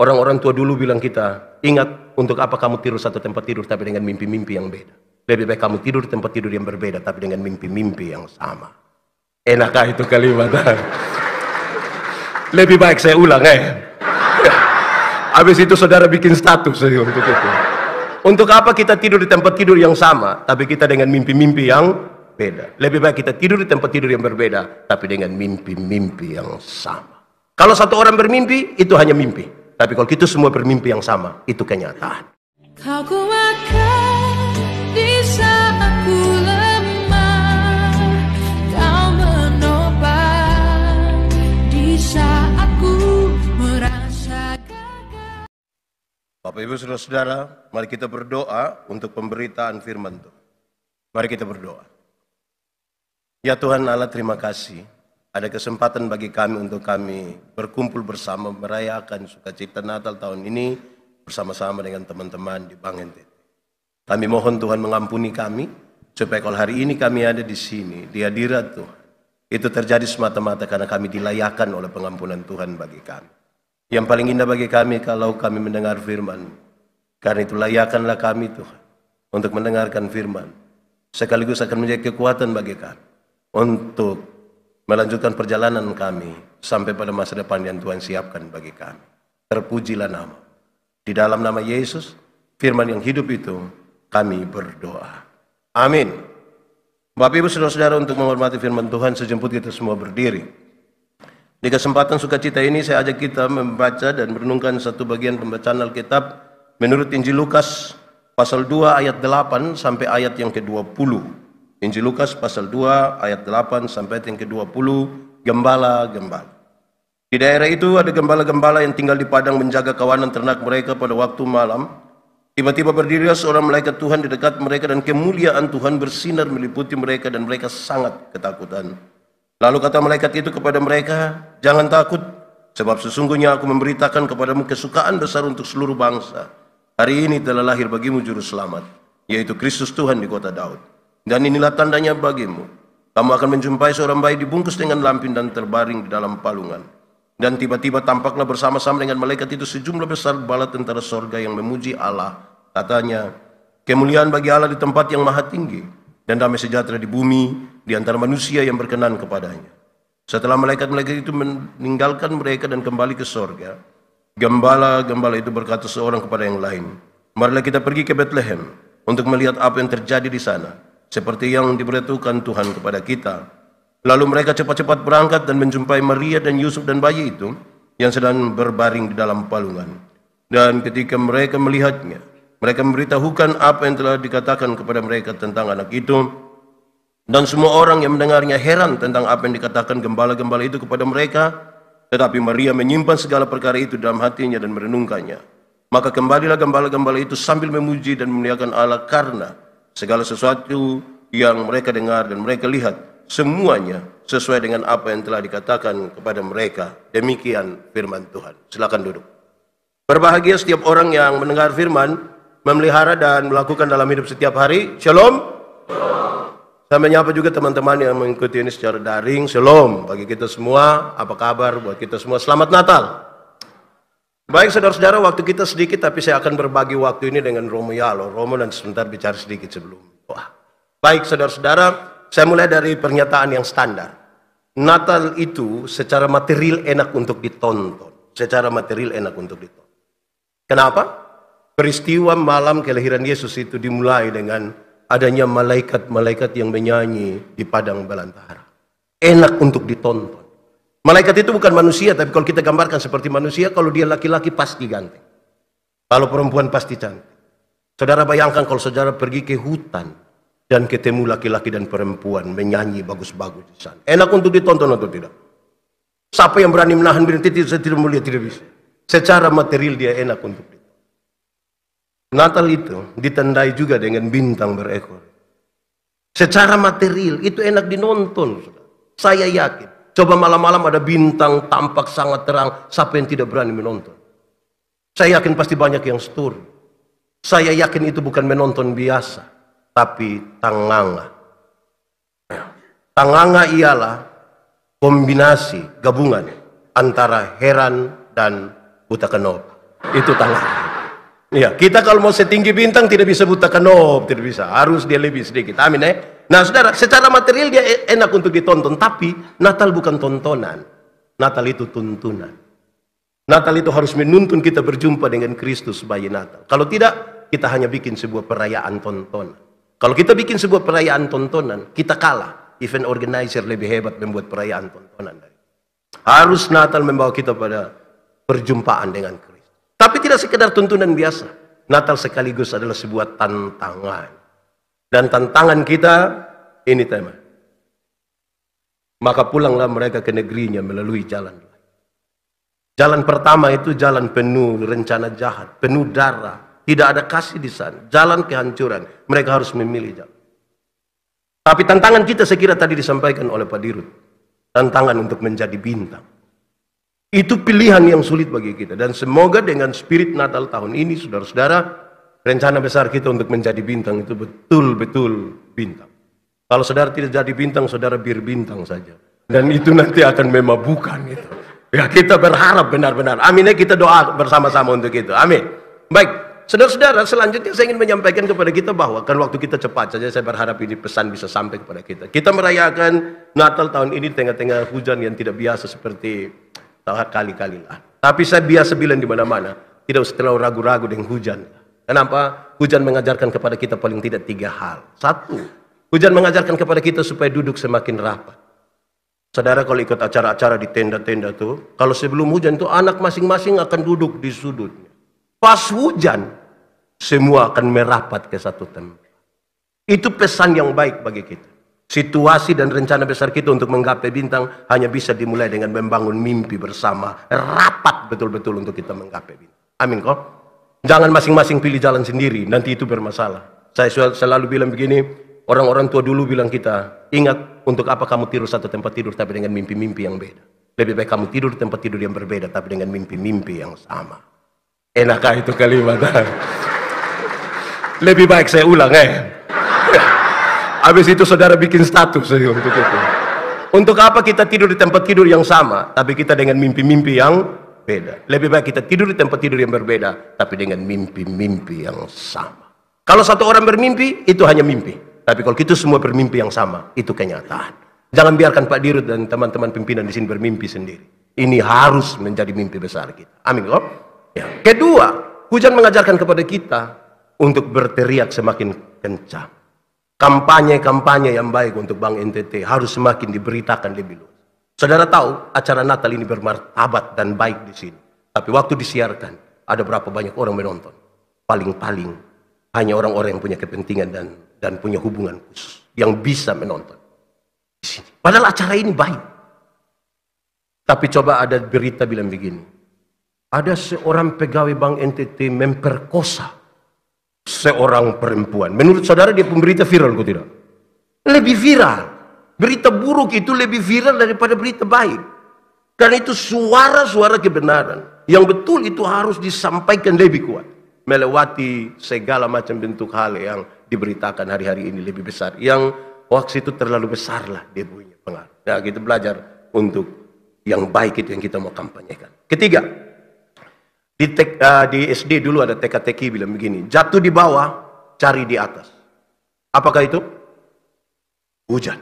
Orang-orang tua dulu bilang kita, ingat untuk apa kamu tidur satu tempat tidur tapi dengan mimpi-mimpi yang beda. Lebih baik kamu tidur di tempat tidur yang berbeda tapi dengan mimpi-mimpi yang sama. Enakkah itu kalimat? Lebih baik saya ulang Habis itu saudara bikin status untuk itu. Untuk apa kita tidur di tempat tidur yang sama tapi kita dengan mimpi-mimpi yang beda. Lebih baik kita tidur di tempat tidur yang berbeda tapi dengan mimpi-mimpi yang sama. Kalau satu orang bermimpi, itu hanya mimpi. Tapi kalau kita semua bermimpi yang sama, itu kenyataan. Kau kuatkan di saat ku lemah, kau menopang di saat ku merasa gagal. Bapak Ibu Saudara-saudara, mari kita berdoa untuk pemberitaan firman Tuhan. Mari kita berdoa. Ya Tuhan Allah, terima kasih. Ada kesempatan bagi kami untuk kami berkumpul bersama merayakan sukacita Natal tahun ini bersama-sama dengan teman-teman di Bank NTT. Kami mohon Tuhan mengampuni kami supaya kalau hari ini kami ada di sini di hadirat Tuhan, itu terjadi semata-mata karena kami dilayakan oleh pengampunan Tuhan bagi kami. Yang paling indah bagi kami kalau kami mendengar firman. Karena itu layakanlah kami Tuhan untuk mendengarkan firman. Sekaligus akan menjadi kekuatan bagi kami untuk melanjutkan perjalanan kami sampai pada masa depan yang Tuhan siapkan bagi kami. Terpujilah nama. Di dalam nama Yesus, firman yang hidup itu, kami berdoa. Amin. Bapak Ibu Saudara-saudara, untuk menghormati firman Tuhan, sejemput kita semua berdiri. Di kesempatan sukacita ini, saya ajak kita membaca dan merenungkan satu bagian pembacaan Alkitab menurut Injil Lukas pasal 2 ayat 8 sampai ayat yang ke-20. Injil Lukas pasal 2 ayat 8 sampai yang ke-20, gembala-gembala. Di daerah itu ada gembala-gembala yang tinggal di padang menjaga kawanan ternak mereka pada waktu malam. Tiba-tiba berdirilah seorang malaikat Tuhan di dekat mereka dan kemuliaan Tuhan bersinar meliputi mereka dan mereka sangat ketakutan. Lalu kata malaikat itu kepada mereka, jangan takut, sebab sesungguhnya aku memberitakan kepadamu kesukaan besar untuk seluruh bangsa. Hari ini telah lahir bagimu juru selamat, yaitu Kristus Tuhan di kota Daud. Dan inilah tandanya bagimu. Kamu akan menjumpai seorang bayi dibungkus dengan lampin dan terbaring di dalam palungan. Dan tiba-tiba tampaklah bersama-sama dengan malaikat itu sejumlah besar bala tentara sorga yang memuji Allah. Katanya, kemuliaan bagi Allah di tempat yang maha tinggi, dan damai sejahtera di bumi di antara manusia yang berkenan kepadanya. Setelah malaikat-malaikat itu meninggalkan mereka dan kembali ke sorga, gembala-gembala itu berkata seorang kepada yang lain, marilah kita pergi ke Bethlehem untuk melihat apa yang terjadi di sana, seperti yang diberitahukan Tuhan kepada kita. Lalu mereka cepat-cepat berangkat dan menjumpai Maria dan Yusuf dan bayi itu yang sedang berbaring di dalam palungan. Dan ketika mereka melihatnya, mereka memberitahukan apa yang telah dikatakan kepada mereka tentang anak itu. Dan semua orang yang mendengarnya heran tentang apa yang dikatakan gembala-gembala itu kepada mereka. Tetapi Maria menyimpan segala perkara itu dalam hatinya dan merenungkannya. Maka kembalilah gembala-gembala itu sambil memuji dan memuliakan Allah karena segala sesuatu yang mereka dengar dan mereka lihat, semuanya sesuai dengan apa yang telah dikatakan kepada mereka. Demikian firman Tuhan. Silakan duduk. Berbahagia setiap orang yang mendengar firman, memelihara dan melakukan dalam hidup setiap hari. Shalom. Saya menyapa juga teman-teman yang mengikuti ini secara daring. Shalom bagi kita semua. Apa kabar buat kita semua? Selamat Natal. Baik saudara-saudara, waktu kita sedikit tapi saya akan berbagi waktu ini dengan Romo Yalo. Romo dan sebentar bicara sedikit sebelum doa. Baik saudara-saudara, saya mulai dari pernyataan yang standar. Natal itu secara material enak untuk ditonton. Secara material enak untuk ditonton. Kenapa? Peristiwa malam kelahiran Yesus itu dimulai dengan adanya malaikat-malaikat yang menyanyi di padang belantara. Enak untuk ditonton. Malaikat itu bukan manusia, tapi kalau kita gambarkan seperti manusia, kalau dia laki-laki pasti ganteng. Kalau perempuan pasti cantik. Saudara bayangkan kalau saudara pergi ke hutan dan ketemu laki-laki dan perempuan menyanyi bagus-bagus di sana. Enak untuk ditonton atau tidak? Siapa yang berani menahan diri saya tidak melihat, tidak bisa. Secara material dia enak untuk ditonton. Natal itu ditandai juga dengan bintang berekor. Secara material itu enak dinonton. Saya yakin. Coba malam-malam ada bintang tampak sangat terang. Siapa yang tidak berani menonton? Saya yakin pasti banyak yang setur. Saya yakin itu bukan menonton biasa. Tapi tanganga. Tanganga ialah kombinasi, gabungan antara heran dan buta kenop. Itu tangan. Ya, kita kalau mau setinggi bintang tidak bisa buta kanop, tidak bisa. Harus dia lebih sedikit. Amin ya. Nah, saudara, secara material dia enak untuk ditonton, tapi Natal bukan tontonan. Natal itu tuntunan. Natal itu harus menuntun kita berjumpa dengan Kristus sebagai Natal. Kalau tidak, kita hanya bikin sebuah perayaan tontonan. Kalau kita bikin sebuah perayaan tontonan, kita kalah. Event organizer lebih hebat membuat perayaan tontonan. Harus Natal membawa kita pada perjumpaan dengan Kristus. Tapi tidak sekedar tuntunan biasa. Natal sekaligus adalah sebuah tantangan. Dan tantangan kita, ini tema. Maka pulanglah mereka ke negerinya melalui jalan. Jalan pertama itu jalan penuh rencana jahat, penuh darah. Tidak ada kasih di sana. Jalan kehancuran. Mereka harus memilih jalan. Tapi tantangan kita sekira tadi disampaikan oleh Pak Dirut. Tantangan untuk menjadi bintang. Itu pilihan yang sulit bagi kita. Dan semoga dengan spirit Natal tahun ini, saudara-saudara, rencana besar kita untuk menjadi bintang itu betul-betul bintang. Kalau saudara tidak jadi bintang, saudara bir bintang saja. Dan itu nanti akan memabukkan itu. Ya, kita berharap benar-benar. Amin ya, kita doa bersama-sama untuk itu. Amin. Baik, saudara-saudara, selanjutnya saya ingin menyampaikan kepada kita bahwa kan waktu kita cepat saja, saya berharap ini pesan bisa sampai kepada kita. Kita merayakan Natal tahun ini tengah-tengah hujan yang tidak biasa seperti kali-kali lah. Tapi saya biasa bilang di mana-mana, tidak usah terlalu ragu-ragu dengan hujan. Kenapa? Hujan mengajarkan kepada kita paling tidak 3 hal. 1, hujan mengajarkan kepada kita supaya duduk semakin rapat. Saudara kalau ikut acara-acara di tenda-tenda tuh, kalau sebelum hujan tuh anak masing-masing akan duduk di sudutnya. Pas hujan, semua akan merapat ke satu tempat. Itu pesan yang baik bagi kita. Situasi dan rencana besar kita untuk menggapai bintang hanya bisa dimulai dengan membangun mimpi bersama. Rapat betul-betul untuk kita menggapai bintang. Amin kok? Jangan masing-masing pilih jalan sendiri, nanti itu bermasalah. Saya selalu bilang begini, orang-orang tua dulu bilang kita, ingat untuk apa kamu tidur satu tempat tidur tapi dengan mimpi-mimpi yang beda. Lebih baik kamu tidur di tempat tidur yang berbeda tapi dengan mimpi-mimpi yang sama. Enakkah itu kalimat? Lebih baik saya ulang Habis itu saudara bikin status untuk itu. Untuk apa kita tidur di tempat tidur yang sama, tapi kita dengan mimpi-mimpi yang beda. Lebih baik kita tidur di tempat tidur yang berbeda, tapi dengan mimpi-mimpi yang sama. Kalau satu orang bermimpi, itu hanya mimpi. Tapi kalau kita semua bermimpi yang sama, itu kenyataan. Jangan biarkan Pak Dirut dan teman-teman pimpinan di sini bermimpi sendiri. Ini harus menjadi mimpi besar kita. Amin kok? Ya. Kedua, hujan mengajarkan kepada kita untuk berteriak semakin kencang. Kampanye-kampanye yang baik untuk Bank NTT harus semakin diberitakan lebih luas. Saudara tahu acara Natal ini bermartabat dan baik di sini. Tapi waktu disiarkan, ada berapa banyak orang menonton? Paling-paling hanya orang-orang yang punya kepentingan dan punya hubungan khusus yang bisa menonton di sini. Padahal acara ini baik. Tapi coba ada berita bilang begini. Ada seorang pegawai Bank NTT memperkosa seorang perempuan. Menurut saudara dia pemberita viral kok tidak? Lebih viral. Berita buruk itu lebih viral daripada berita baik. Karena itu suara-suara kebenaran yang betul itu harus disampaikan lebih kuat. Melewati segala macam bentuk hal yang diberitakan hari-hari ini lebih besar. Yang hoax itu terlalu besar lah dia punya pengaruh. Nah, kita belajar untuk yang baik itu yang kita mau kampanyekan. Ketiga, di SD dulu ada teka-teki bilang begini, jatuh di bawah, cari di atas. Apakah itu? Hujan.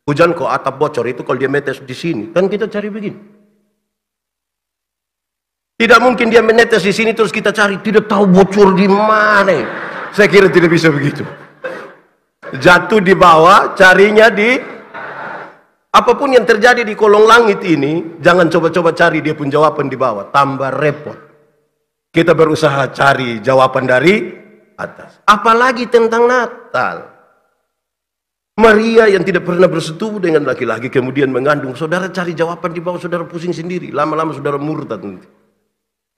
Hujan kok atap bocor, itu kalau dia menetes di sini, kan kita cari begini. Tidak mungkin dia menetes di sini terus kita cari, tidak tahu bocor di mana. Saya kira tidak bisa begitu. Jatuh di bawah, carinya di apapun yang terjadi di kolong langit ini, jangan coba-coba cari dia pun jawaban di bawah, tambah repot. Kita berusaha cari jawaban dari atas. Apalagi tentang Natal. Maria yang tidak pernah bersetubuh dengan laki-laki kemudian mengandung. Saudara cari jawaban di bawah, saudara pusing sendiri. Lama-lama saudara murtad.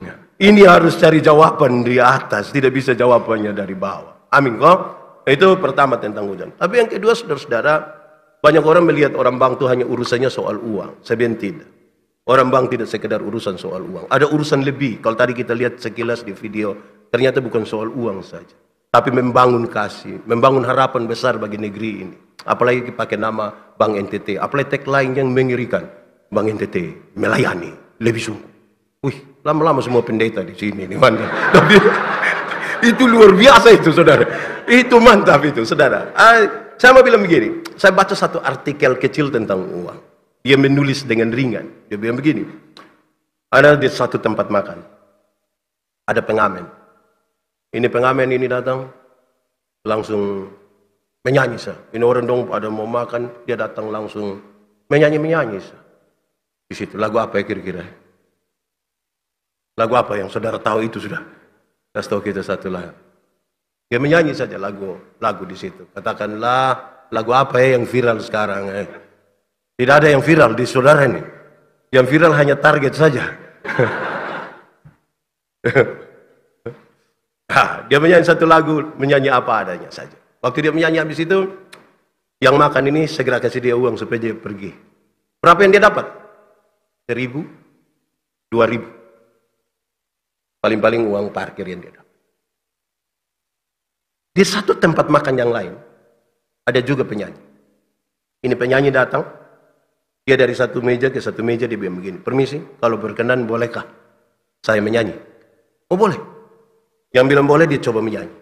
Ya. Ini harus cari jawaban di atas. Tidak bisa jawabannya dari bawah. Amin kok? Itu pertama tentang hujan. Tapi yang kedua saudara-saudara, banyak orang melihat orang bank itu hanya urusannya soal uang. Sebenarnya tidak. Orang bank tidak sekedar urusan soal uang. Ada urusan lebih. Kalau tadi kita lihat sekilas di video, ternyata bukan soal uang saja. Tapi membangun kasih, membangun harapan besar bagi negeri ini. Apalagi pakai nama Bank NTT. Apalagi tagline yang mengerikan. Bank NTT melayani lebih sungguh. Wih, Lama-lama semua pendeta di sini nih, mantap. Tapi itu luar biasa itu, saudara. Itu mantap itu, saudara. Saya mau bilang begini, saya baca satu artikel kecil tentang uang. Dia menulis dengan ringan. Dia bilang begini, ada di satu tempat makan, ada pengamen. Ini pengamen ini datang, langsung menyanyi sah. Ini orang dong pada mau makan, dia datang langsung menyanyi sah. Di situ lagu apa ya kira-kira? Lagu apa yang saudara tahu itu sudah? Kasih tahu kita satu lagu. Dia menyanyi saja lagu di situ. Katakanlah lagu apa ya yang viral sekarang? Tidak ada yang viral di saudara ini. Yang viral hanya target saja. Dia menyanyi satu lagu, menyanyi apa adanya saja. Waktu dia menyanyi habis itu, yang makan ini segera kasih dia uang supaya dia pergi. Berapa yang dia dapat? 1.000, 2.000. Paling-paling uang parkir yang dia dapat. Di satu tempat makan yang lain, ada juga penyanyi. Ini penyanyi datang, dia dari satu meja ke satu meja, dia bilang begini, permisi, kalau berkenan bolehkah saya menyanyi? Oh boleh. Yang bilang boleh, dia coba menyanyi.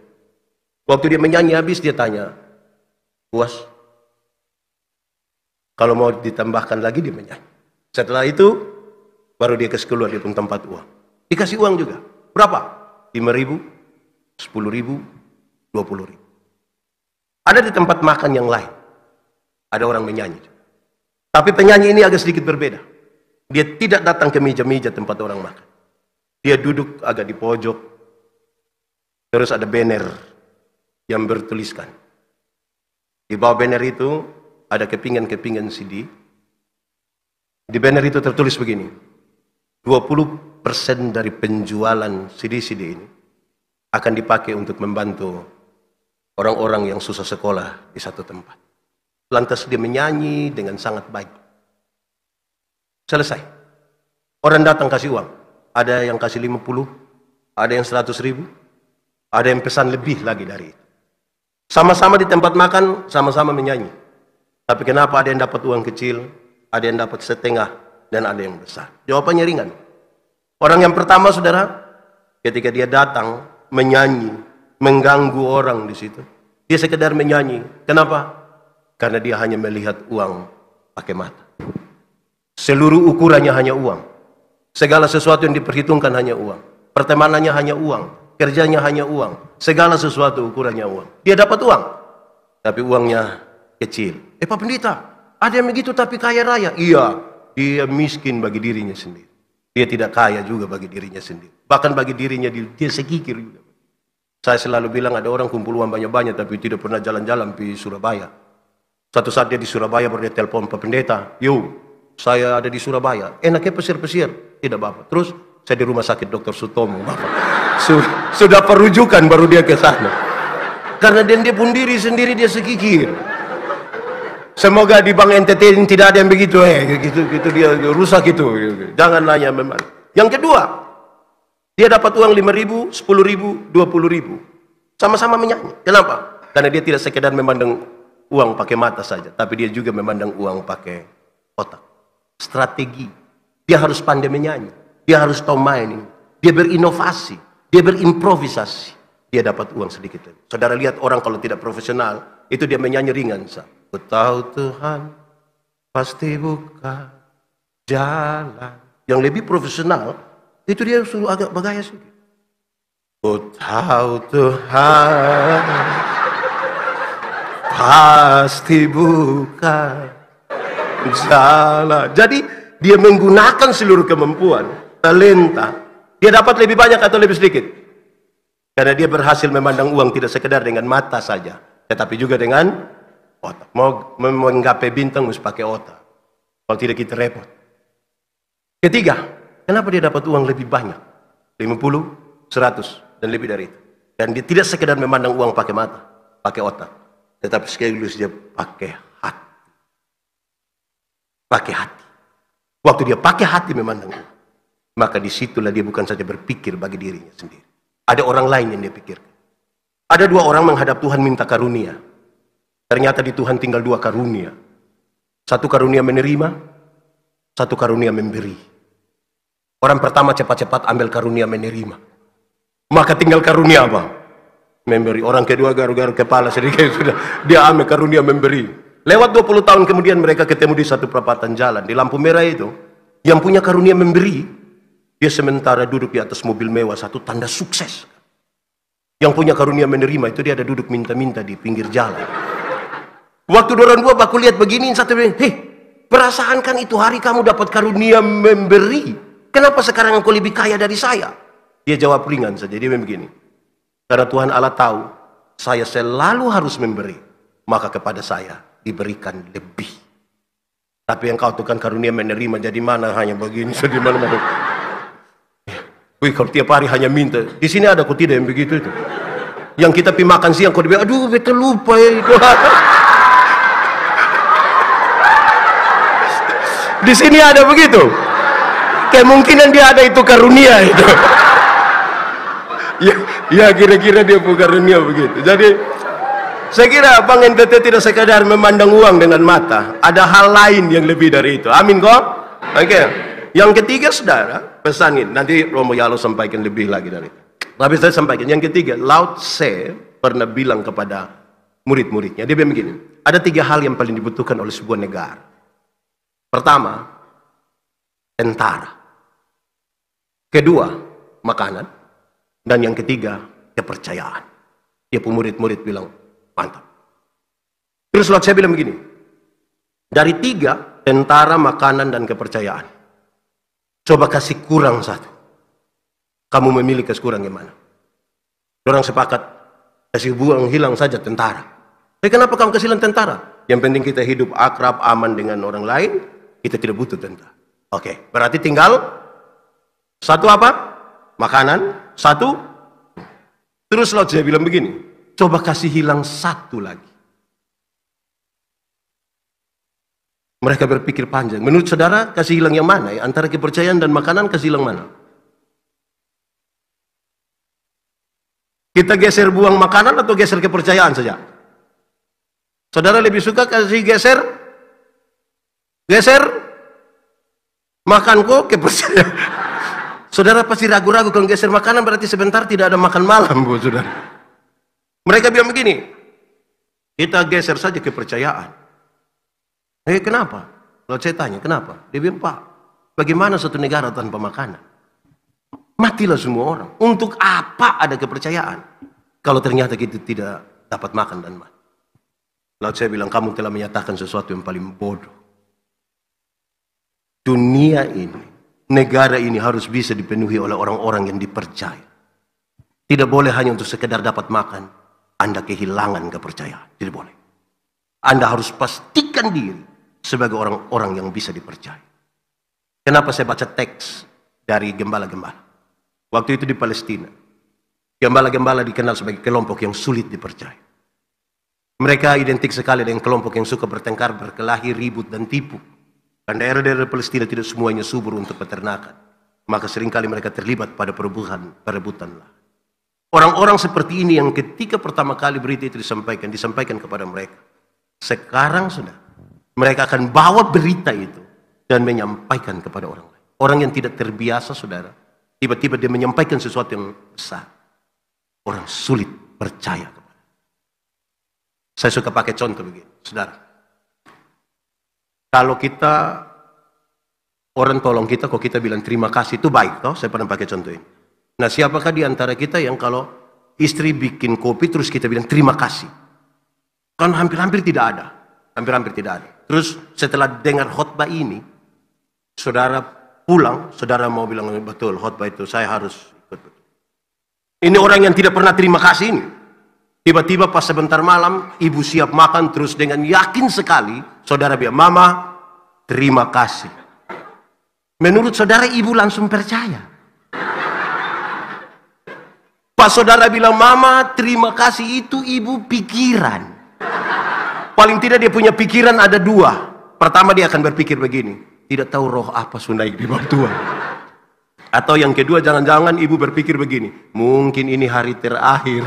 Waktu dia menyanyi habis, dia tanya, puas? Kalau mau ditambahkan lagi, dia menyanyi. Setelah itu, baru dia kasih keluar, dia pun tempat uang. Dikasih uang juga. Berapa? 5.000, 10.000, 20.000. Ada di tempat makan yang lain, ada orang menyanyi. Tapi penyanyi ini agak sedikit berbeda. Dia tidak datang ke meja-meja tempat orang makan. Dia duduk agak di pojok. Terus ada banner yang bertuliskan. Di bawah banner itu ada kepingan-kepingan CD. Di banner itu tertulis begini, 20% dari penjualan CD-CD ini akan dipakai untuk membantu orang-orang yang susah sekolah di satu tempat. Lantas dia menyanyi dengan sangat baik. Selesai. Orang datang kasih uang. Ada yang kasih 50, ada yang 100.000, ada yang pesan lebih lagi dari itu. Sama-sama di tempat makan, sama-sama menyanyi. Tapi kenapa ada yang dapat uang kecil, ada yang dapat setengah, dan ada yang besar? Jawabannya ringan. Orang yang pertama, saudara, ketika dia datang menyanyi, mengganggu orang di situ, dia sekedar menyanyi. Kenapa? Karena dia hanya melihat uang pakai mata. Seluruh ukurannya hanya uang. Segala sesuatu yang diperhitungkan hanya uang. Pertemanannya hanya uang. Kerjanya hanya uang. Segala sesuatu ukurannya uang. Dia dapat uang, tapi uangnya kecil. Pak Pendeta, ada yang begitu tapi kaya raya. Iya, dia miskin bagi dirinya sendiri. Dia tidak kaya juga bagi dirinya sendiri. Bahkan bagi dirinya dia sekikir juga. Saya selalu bilang ada orang kumpul uang banyak-banyak tapi tidak pernah jalan-jalan di Surabaya. Suatu saat dia di Surabaya baru dia telepon Pak Pendeta, yo, saya ada di Surabaya. Enaknya pesir-pesir, tidak Bapak. Terus saya di rumah sakit Dr. Sutomo, Bapak. Sudah perujukan baru dia ke sana. Karena dia pun diri sendiri dia sekikir. Semoga di Bank NTT tidak ada yang begitu, gitu dia rusak itu. Jangan nanya memang. Yang kedua, dia dapat uang 5.000, 10.000, 20.000. Sama-sama menyanyi. Kenapa? Karena dia tidak sekedar memandang uang pakai mata saja, tapi dia juga memandang uang pakai otak. Strategi. Dia harus pandai menyanyi. Dia harus tahu mining. Dia berinovasi. Dia berimprovisasi. Dia dapat uang sedikit. Saudara lihat orang kalau tidak profesional, itu dia menyanyi ringan. Ku tahu Tuhan pasti buka jalan. Yang lebih profesional, itu dia suruh agak bergaya sedikit. Ku tahu Tuhan pasti buka jalan. Jadi dia menggunakan seluruh kemampuan, talenta. Dia dapat lebih banyak atau lebih sedikit? Karena dia berhasil memandang uang tidak sekedar dengan mata saja, tetapi juga dengan otak. Mau menggapai bintang mesti pakai otak. Kalau tidak kita repot. Ketiga, kenapa dia dapat uang lebih banyak? 50, 100, dan lebih dari itu. Dan dia tidak sekedar memandang uang pakai mata, pakai otak. Tetapi sekaligus dia pakai hati. Pakai hati. Waktu dia pakai hati memandang uang, maka disitulah dia bukan saja berpikir bagi dirinya sendiri. Ada orang lain yang dia pikirkan. Ada dua orang menghadap Tuhan minta karunia. Ternyata di Tuhan tinggal dua karunia. Satu karunia menerima, satu karunia memberi. Orang pertama cepat-cepat ambil karunia menerima. Maka tinggal karunia apa? Memberi. Orang kedua garuk-garuk kepala sedikit sudah. Dia ambil karunia memberi. Lewat 20 tahun kemudian mereka ketemu di satu perapatan jalan. Di lampu merah itu, yang punya karunia memberi, dia sementara duduk di atas mobil mewah, satu tanda sukses. Yang punya karunia menerima itu dia ada duduk minta-minta di pinggir jalan. Waktu dorang dua baku lihat begini, satu bilang, hei, perasaan kan itu hari kamu dapat karunia memberi. Kenapa sekarang engkau lebih kaya dari saya? Dia jawab ringan saja, dia begini. Karena Tuhan Allah tahu, saya selalu harus memberi. Maka kepada saya diberikan lebih. Tapi yang kau tukang karunia menerima, jadi mana hanya begini, jadi mana-mana. Wih, kalau tiap hari hanya minta. Di sini ada kok tidak yang begitu itu. Yang kita pi makan siang, kau dia, aduh betul lupa ya itu. Di sini ada begitu. Kemungkinan dia ada itu karunia itu. Ya kira-kira dia punya karunia begitu. Jadi saya kira Bang NTT tidak sekadar memandang uang dengan mata. Ada hal lain yang lebih dari itu. Amin kok? Oke. Yang ketiga saudara, pesan ini. Nanti Romo Yalo sampaikan lebih lagi dari itu. Tapi saya sampaikan. Yang ketiga, Lao Tse pernah bilang kepada murid-muridnya. Dia bilang begini. Ada 3 hal yang paling dibutuhkan oleh sebuah negara. Pertama, tentara. Kedua, makanan. Dan yang ketiga, kepercayaan. Dia pun murid-murid bilang, mantap. Terus Lao Tse bilang begini. Dari 3, tentara, makanan, dan kepercayaan. Coba kasih kurang 1. Kamu memilih kasih kurang gimana? Orang sepakat, kasih buang hilang saja tentara. Tapi kenapa kamu kasih hilang tentara? Yang penting kita hidup akrab, aman dengan orang lain, kita tidak butuh tentara. Oke, berarti tinggal 1 apa? Makanan. 1. Terus Lao Tse bilang begini, coba kasih hilang 1 lagi. Mereka berpikir panjang. Menurut saudara, kasih hilang yang mana? Ya? Antara kepercayaan dan makanan, kasih hilang mana? Kita geser buang makanan atau geser kepercayaan saja? Saudara lebih suka kasih geser makan kok kepercayaan. Saudara pasti ragu-ragu kalau geser makanan berarti sebentar tidak ada makan malam, Bu, saudara. Mereka bilang begini, kita geser saja kepercayaan. Kenapa? Kalau saya tanya, kenapa? Dia bilang, Pak, bagaimana satu negara tanpa makanan? Matilah semua orang. Untuk apa ada kepercayaan? Kalau ternyata kita tidak dapat makan dan mati. Lalu saya bilang, kamu telah menyatakan sesuatu yang paling bodoh. Dunia ini, negara ini harus bisa dipenuhi oleh orang-orang yang dipercaya. Tidak boleh hanya untuk sekedar dapat makan, Anda kehilangan kepercayaan. Tidak boleh. Anda harus pastikan diri sebagai orang-orang yang bisa dipercaya. Kenapa saya baca teks dari gembala-gembala? Waktu itu di Palestina, gembala-gembala dikenal sebagai kelompok yang sulit dipercaya. Mereka identik sekali dengan kelompok yang suka bertengkar, berkelahi, ribut, dan tipu. Dan daerah-daerah Palestina tidak semuanya subur untuk peternakan. Maka seringkali mereka terlibat pada perebutan lah. Orang-orang seperti ini yang ketika pertama kali berita itu disampaikan kepada mereka. Sekarang sudah, mereka akan bawa berita itu dan menyampaikan kepada orang lain. Orang yang tidak terbiasa, saudara, tiba-tiba dia menyampaikan sesuatu yang besar. Orang sulit percaya kepada. Saya suka pakai contoh begini, saudara. Kalau kita, orang tolong kita, kok kita bilang terima kasih, itu baik, toh? Saya pernah pakai contoh ini. Nah, siapakah di antara kita yang kalau istri bikin kopi, terus kita bilang terima kasih? Kan hampir-hampir tidak ada. Hampir-hampir tidak ada. Terus setelah dengar khotbah ini, saudara pulang, saudara mau bilang, betul, khotbah itu saya harus ikut. Ini orang yang tidak pernah terima kasih ini. Tiba-tiba pas sebentar malam, ibu siap makan, terus dengan yakin sekali, saudara bilang, Mama, terima kasih. Menurut saudara, ibu langsung percaya. Pas saudara bilang, Mama, terima kasih, itu ibu pikiran. Paling tidak dia punya pikiran ada 2. Pertama dia akan berpikir begini, tidak tahu roh apa naik di bab Tuhan. Atau yang kedua, jangan-jangan ibu berpikir begini, mungkin ini hari terakhir.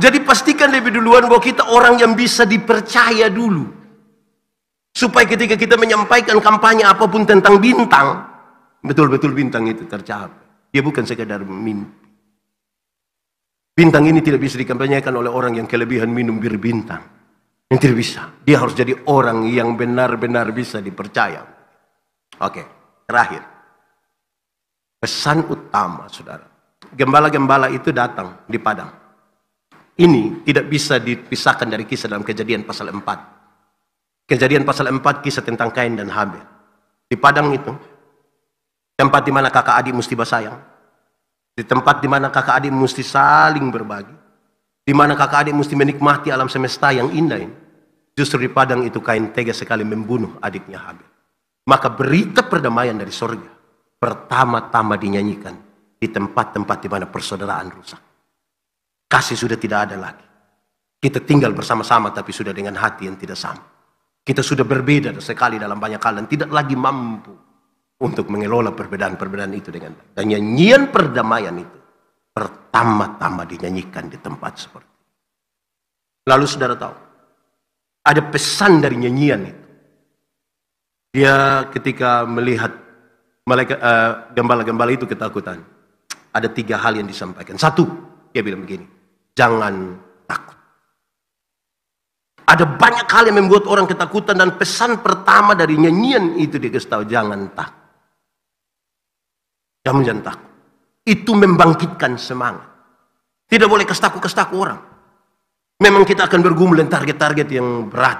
Jadi pastikan lebih duluan bahwa kita orang yang bisa dipercaya dulu. Supaya ketika kita menyampaikan kampanye apapun tentang bintang, betul-betul bintang itu tercapai. Dia bukan sekadar mimpi. Bintang ini tidak bisa dikampanyekan oleh orang yang kelebihan minum bir bintang. Yang tidak bisa. Dia harus jadi orang yang benar-benar bisa dipercaya. Oke, terakhir. Pesan utama, saudara. Gembala-gembala itu datang di padang. Ini tidak bisa dipisahkan dari kisah dalam Kejadian pasal 4. Kejadian pasal 4 kisah tentang Kain dan Habel. Di padang itu, tempat di mana kakak adik mesti bersayang. Di tempat di mana kakak adik mesti saling berbagi. Di mana kakak adik mesti menikmati alam semesta yang indah ini. Justru di padang itu Kain tega sekali membunuh adiknya Habel. Maka berita perdamaian dari sorga pertama-tama dinyanyikan di tempat-tempat di mana persaudaraan rusak. Kasih sudah tidak ada lagi. Kita tinggal bersama-sama tapi sudah dengan hati yang tidak sama. Kita sudah berbeda sekali dalam banyak hal dan tidak lagi mampu untuk mengelola perbedaan-perbedaan itu dengan baik. Dan nyanyian perdamaian itu pertama-tama dinyanyikan di tempat seperti itu. Lalu saudara tahu, ada pesan dari nyanyian itu. Dia ketika melihat gembala-gembala itu ketakutan, ada 3 hal yang disampaikan. 1, dia bilang begini, jangan takut. Ada banyak hal yang membuat orang ketakutan dan pesan pertama dari nyanyian itu dia kasih tahu, jangan takut. Jangan takut. Itu membangkitkan semangat. Tidak boleh kestaku-kestaku orang. Memang kita akan bergumul dengan target-target yang berat.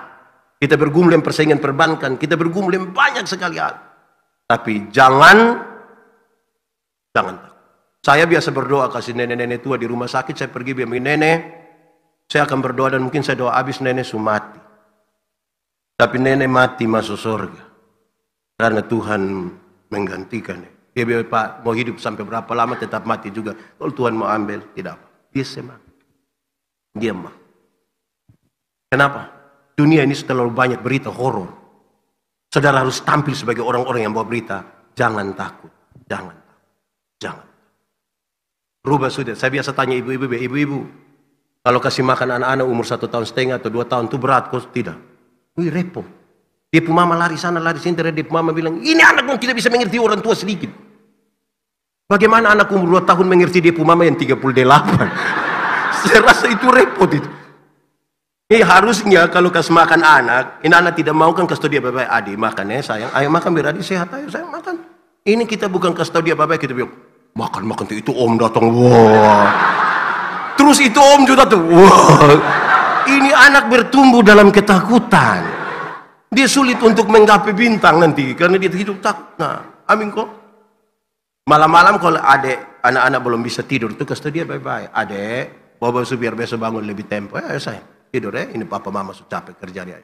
Kita bergumul dengan persaingan perbankan. Kita bergumul dengan banyak sekali hal. Tapi jangan takut. Saya biasa berdoa kasih nenek-nenek tua di rumah sakit. Saya pergi bilang, nenek, saya akan berdoa dan mungkin saya doa habis nenek sudah mati. Tapi nenek mati masuk surga. Karena Tuhan menggantikannya. Dia bilang, Pak, mau hidup sampai berapa lama tetap mati juga. Kalau Tuhan mau ambil, tidak apa. Dia semangat. Dia mah. Kenapa? Dunia ini terlalu banyak berita horor. Saudara harus tampil sebagai orang-orang yang bawa berita. Jangan takut. Jangan takut. Jangan. Rubah sudah. Saya biasa tanya ibu-ibu. Kalau kasih makan anak-anak umur 1,5 tahun atau 2 tahun itu berat kok? Tidak. Wih, repot. Dia pun mama lari sana, lari sini. Dia pun mama bilang, ini anak yang tidak bisa mengerti orang tua sedikit. Bagaimana anak umur 2 tahun mengerti dia pun mama yang 38? Saya rasa itu repot itu. Ini harusnya kalau kasih makan anak, ini anak tidak mau kan kasih tahu dia baik-baik. Adik makan ya sayang, ayo makan biar adik sehat, ayo sayang makan. Ini kita bukan kasih tahu dia baik-baik, kita bilang, makan itu om datang, wah. Terus itu om juga tuh, wah. Ini anak bertumbuh dalam ketakutan. Dia sulit untuk menggapai bintang nanti karena dia hidup takut. Nah, amin kok. Malam-malam kalau anak-anak belum bisa tidur itu kasih dia baik-baik. Adek, Bobo biar besok bangun lebih tempo. Ayo sayang, tidur ya. Ini papa mama sudah capek kerja dia.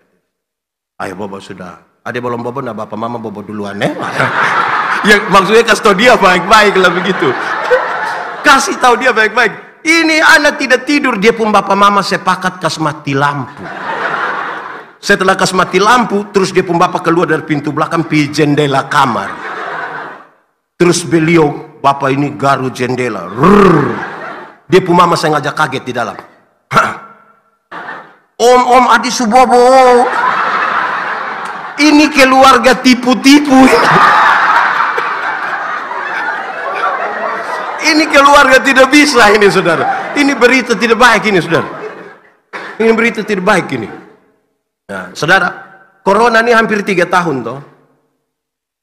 Ayo Bobo sudah. Adek belum Bobo, nah bapak mama Bobo duluan ya. Ya maksudnya kasih tahu dia baik-baik lah begitu. Kasih tahu dia baik-baik. Ini anak tidak tidur, dia pun bapak mama sepakat kasih mati lampu. Setelah kasih mati lampu, terus dia pun bapak keluar dari pintu belakang, pergi jendela kamar. Terus beliau, bapak ini garu jendela. Rrrr. Dia pun mama saya ngajak kaget di dalam. Hah. Om Adi Subobo. Ini keluarga tipu-tipu. Ini keluarga tidak bisa ini saudara. Ini berita tidak baik ini saudara. Ini berita tidak baik ini. Nah, saudara, corona ini hampir 3 tahun toh.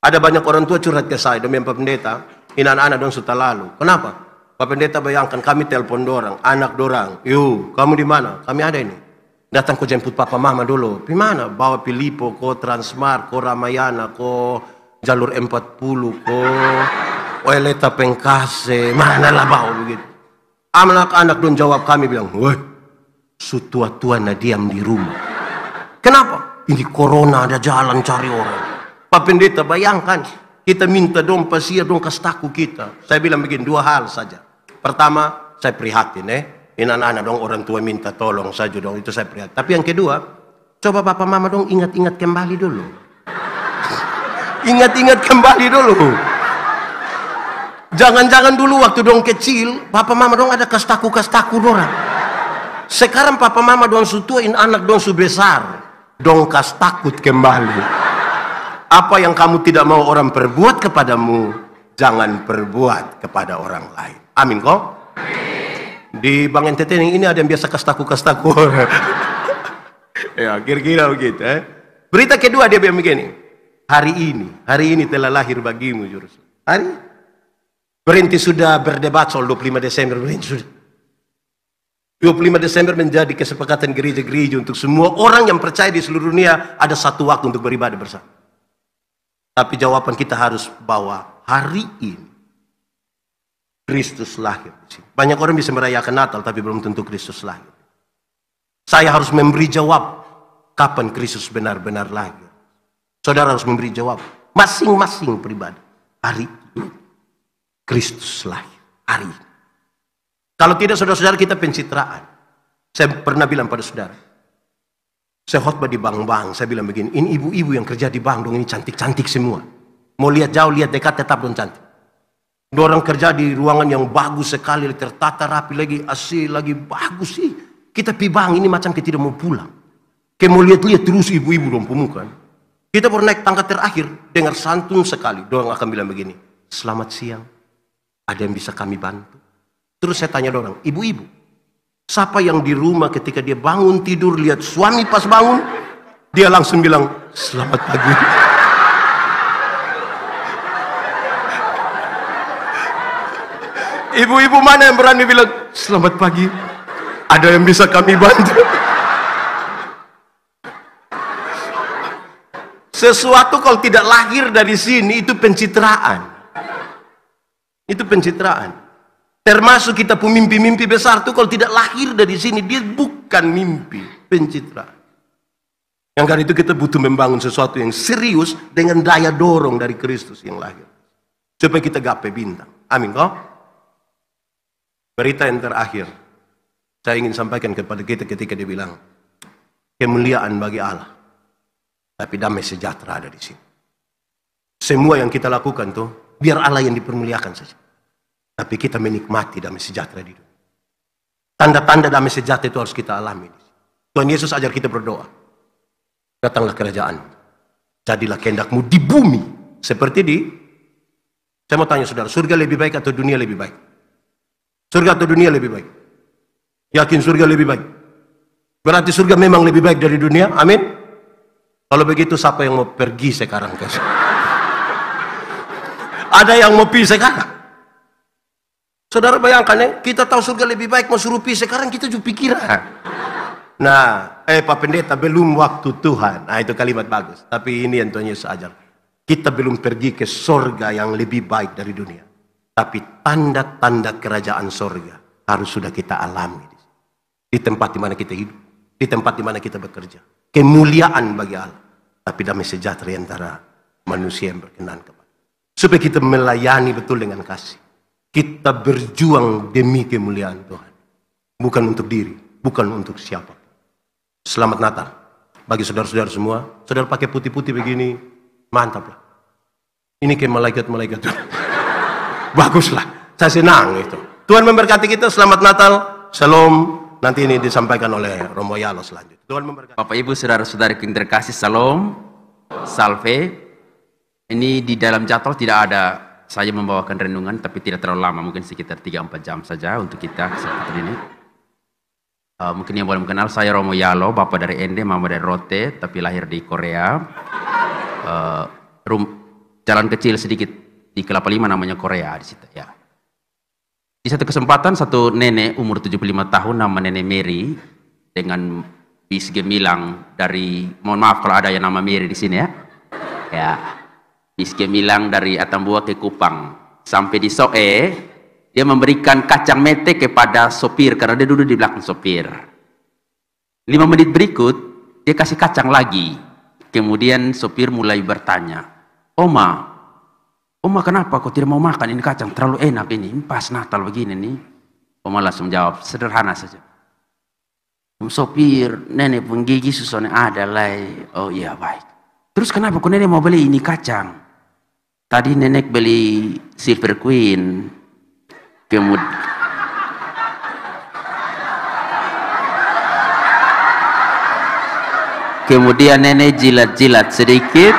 Ada banyak orang tua curhat ke saya demi Pak Pendeta, ini anak-anak dong sudah lalu. Kenapa? Pak Pendeta bayangkan kami telepon dorang, anak dorang, yuk kamu di mana? Kami ada ini. Datang kau jemput papa mama dulu. Di mana? Bawa Pilipo, ko Transmart, ko Ramayana, ko jalur 40, ko Oeleta Pengkase, mana lah bawa begitu. Anak-anak dong jawab kami bilang, woi, sutua-tua na diam di rumah. Kenapa? Ini corona ada jalan cari orang. Pak Pendeta bayangkan, kita minta dong pasia dong kastaku kita. Saya bilang begini, 2 hal saja. Pertama, saya prihatin Ini anak-anak dong orang tua minta tolong saja dong, itu saya prihatin. Tapi yang kedua, coba papa mama dong ingat-ingat kembali dulu. Ingat-ingat kembali dulu. Jangan-jangan dulu waktu dong kecil, papa mama dong ada kastaku-kastaku dorang. Sekarang papa mama dong su tuain anak dong su besar. dongkas takut kembali. Apa yang kamu tidak mau orang perbuat kepadamu, jangan perbuat kepada orang lain. Amin kok? Di Bang Entertaining ini ada yang biasa kastaku. Ya, kira-kira begitu. Berita kedua dia bilang begini. Hari ini telah lahir bagimu juru selamat. Hari berhenti sudah berdebat soal 25 Desember. Berhenti sudah. 25 Desember menjadi kesepakatan gereja-gereja untuk semua orang yang percaya di seluruh dunia ada satu waktu untuk beribadah bersama. Tapi jawaban kita harus bahwa hari ini Kristus lahir di sini. Banyak orang bisa merayakan Natal tapi belum tentu Kristus lahir. Saya harus memberi jawab kapan Kristus benar-benar lahir. Saudara harus memberi jawab masing-masing pribadi. Hari ini Kristus lahir. Hari ini. Kalau tidak saudara-saudara kita pencitraan. Saya pernah bilang pada saudara. Saya khotbah di bank-bank, saya bilang begini, ini ibu-ibu yang kerja di bank dong, ini cantik-cantik semua. Mau lihat jauh, lihat dekat, tetap dong cantik. Orang kerja di ruangan yang bagus sekali, tertata rapi lagi, asli lagi bagus sih. Kita pi bank ini macam kita tidak mau pulang. Kita mau lihat-lihat terus ibu-ibu dong pemukan. Kita baru naik tangga terakhir, dengar santun sekali. Dorang akan bilang begini, selamat siang, ada yang bisa kami bantu? Terus saya tanya dorang, ibu-ibu, siapa yang di rumah ketika dia bangun tidur lihat suami pas bangun dia langsung bilang selamat pagi? Ibu-ibu mana yang berani bilang selamat pagi? Ada yang bisa kami bantu? Sesuatu kalau tidak lahir dari sini itu pencitraan. Itu pencitraan. Termasuk kita pemimpi-mimpi besar itu kalau tidak lahir dari sini dia bukan mimpi, pencitraan. Yang karena itu kita butuh membangun sesuatu yang serius dengan daya dorong dari Kristus yang lahir. Supaya kita gapai bintang. Amin kok? Berita yang terakhir saya ingin sampaikan kepada kita ketika dia bilang kemuliaan bagi Allah. Tapi damai sejahtera ada di sini. Semua yang kita lakukan tuh biar Allah yang dipermuliakan saja. Tapi kita menikmati damai sejahtera di dunia. Tanda-tanda damai sejahtera itu harus kita alami. Tuhan Yesus ajar kita berdoa. Datanglah kerajaan. Jadilah kehendakmu di bumi. Seperti di... Saya mau tanya saudara, surga lebih baik atau dunia lebih baik? Surga atau dunia lebih baik? Yakin surga lebih baik? Berarti surga memang lebih baik dari dunia? Amin? Kalau begitu siapa yang mau pergi sekarang? Ada yang mau pergi sekarang? Saudara bayangkan ya, kita tahu surga lebih baik, mau suruh pergi sekarang kita juga pikiran. Nah, Pak Pendeta, belum waktu Tuhan. Nah, itu kalimat bagus. Tapi ini yang Tuhan Yesus ajar. Kita belum pergi ke surga yang lebih baik dari dunia. Tapi tanda-tanda kerajaan surga harus sudah kita alami. Di tempat di mana kita hidup. Di tempat di mana kita bekerja. Kemuliaan bagi Allah. Tapi damai sejahtera antara manusia yang berkenan kepada. Supaya kita melayani betul dengan kasih. Kita berjuang demi kemuliaan Tuhan. Bukan untuk diri, bukan untuk siapa. Selamat Natal. Bagi saudara-saudara semua, saudara pakai putih-putih begini, mantap lah. Ini kayak malaikat-malaikat. Baguslah, saya senang itu. Tuhan memberkati kita, selamat Natal, Shalom. Nanti ini disampaikan oleh Romo Yalo selanjutnya. Tuhan memberkati. Bapak Ibu saudara-saudari yang terkasih, Shalom, Salve. Ini di dalam jadwal tidak ada saya membawakan renungan, tapi tidak terlalu lama, mungkin sekitar 3-4 jam saja untuk kita kesempatan ini. Mungkin yang boleh mengenal, saya Romo Yalo, bapak dari Ende, mama dari Rote, tapi lahir di Korea. Jalan kecil sedikit di Kelapa Lima namanya Korea di situ ya. Di satu kesempatan satu nenek umur 75 tahun nama Nenek Mary dengan bis gemilang dari, mohon maaf kalau ada yang nama Mary di sini ya. Ya. Bis gemilang dari Atambua ke Kupang sampai di Soe, dia memberikan kacang mete kepada sopir karena dia duduk di belakang sopir. 5 menit berikut dia kasih kacang lagi. Kemudian sopir mulai bertanya, Oma kenapa kau tidak mau makan ini kacang? Terlalu enak ini pas Natal begini nih. Oma langsung jawab, sederhana saja. Sopir, nenek penggigi susunya ada lah. Oh iya baik. Terus kenapa kau nenek mau beli ini kacang? Tadi nenek beli Silver Queen. kemudian nenek jilat-jilat sedikit.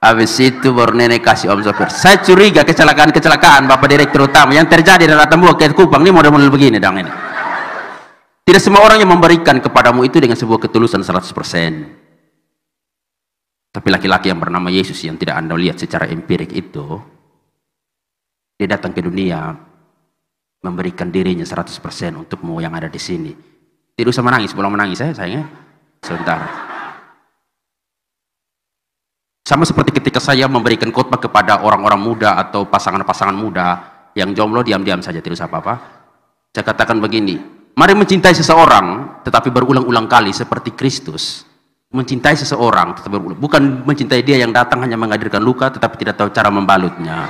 Habis itu baru nenek kasih om sopir. Saya curiga kecelakaan Bapak Direktur Utama yang terjadi dalam Tambua ke Kupang ini model-model begini dong ini. Tidak semua orang yang memberikan kepadamu itu dengan sebuah ketulusan 100%. Tapi laki-laki yang bernama Yesus yang tidak Anda lihat secara empirik itu, dia datang ke dunia memberikan dirinya 100% untukmu yang ada di sini. Tidak usah menangis, belum menangis sayangnya. Sebentar. Sama seperti ketika saya memberikan khotbah kepada orang-orang muda atau pasangan-pasangan muda yang jomblo, diam-diam saja, tidak usah apa-apa. Saya katakan begini, mari mencintai seseorang tetapi berulang-ulang kali seperti Kristus. Mencintai seseorang tetapi berulang, bukan mencintai dia yang datang hanya menghadirkan luka tetapi tidak tahu cara membalutnya.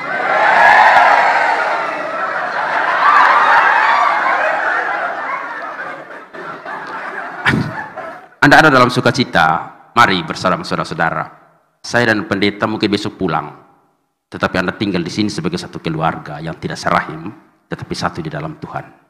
Anda ada dalam sukacita, mari bersama saudara-saudara. Saya dan pendeta mungkin besok pulang, tetapi Anda tinggal di sini sebagai satu keluarga yang tidak serahim, tetapi satu di dalam Tuhan.